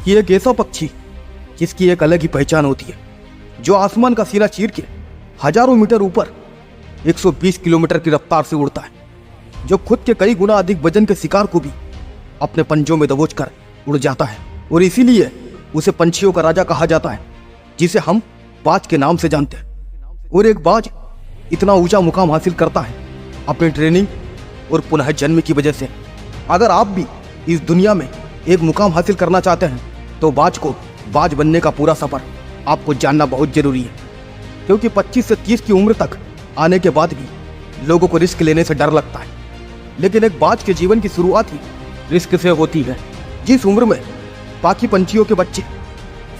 कि एक ऐसा पक्षी जिसकी एक अलग ही पहचान होती है, जो आसमान का सीना चीर के हजारों मीटर ऊपर 120 किलोमीटर की रफ्तार से उड़ता है, जो खुद के कई गुना अधिक वजन के शिकार को भी अपने पंजों में दबोच कर उड़ जाता है। और इसीलिए उसे पंछियों का राजा कहा जाता है, जिसे हम बाज के नाम से जानते हैं। और एक बाज इतना ऊंचा मुकाम हासिल करता है अपनी ट्रेनिंग और पुनः जन्म की वजह से। अगर आप भी इस दुनिया में एक मुकाम हासिल करना चाहते हैं तो बाज बनने का पूरा सफर आपको जानना बहुत जरूरी है, क्योंकि 25 से 30 की उम्र तक आने के बाद भी लोगों को रिस्क लेने से डर लगता है। लेकिन एक बाज के जीवन की शुरुआत ही रिस्क से होती है। जिस उम्र में बाकी पंछियों के बच्चे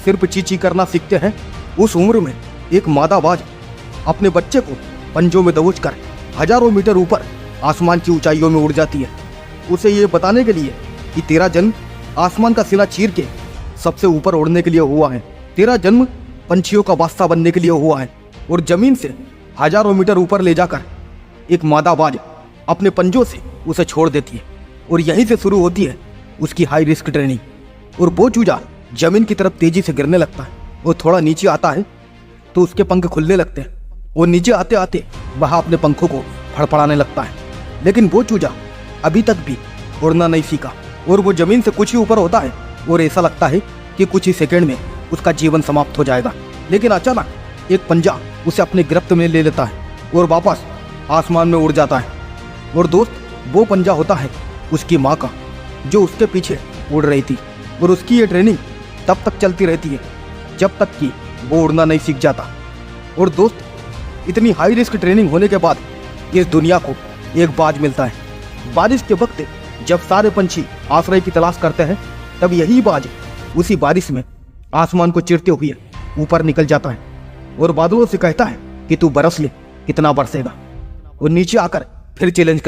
सिर्फ चींची करना सीखते हैं, उस उम्र में एक मादा बाज अपने बच्चे को पंजों में दबोच कर हजारों मीटर ऊपर आसमान की ऊंचाइयों में उड़ जाती है, उसे ये बताने के लिए कि तेरा जन्म आसमान का सिला चीर के सबसे ऊपर उड़ने के लिए हुआ है। तेरा जन्म पंछियों का बादशाह बनने के लिए हुआ है। और जमीन से हजारों मीटर ऊपर ले जाकर एक मादा बाज अपने पंजों से उसे छोड़ देती है, और यहीं से शुरू होती है उसकी हाई रिस्क ट्रेनिंग। और वो चूजा जमीन की तरफ तेजी से गिरने लगता है। वो थोड़ा नीचे आता है तो उसके पंख खुलने लगते हैं, और नीचे आते आते वह अपने पंखों को फड़फड़ाने लगता है। लेकिन वो चूजा अभी तक भी उड़ना नहीं सीखा, और वो जमीन से कुछ ही ऊपर होता है और ऐसा लगता है कि कुछ ही सेकंड में उसका जीवन समाप्त हो जाएगा। लेकिन अचानक एक पंजा उसे अपने गिरफ्त में ले लेता है और वापस आसमान में उड़ जाता है। और दोस्त, वो पंजा होता है उसकी माँ का, जो उसके पीछे उड़ रही थी। और उसकी ये ट्रेनिंग तब तक चलती रहती है जब तक कि वो उड़ना नहीं सीख जाता। और दोस्त, इतनी हाई रिस्क ट्रेनिंग होने के बाद इस दुनिया को एक बाज मिलता है। बारिश के वक्त जब सारे पंछी आश्रय की तलाश करते हैं, तब यही बाज उसी बारिश में आसमान को चीरते हुए ऊपर निकल जाता है और बादलों से कहता है कि तू बरस ले, कितना बरसेगा। और नीचे आकर फिर चैलेंज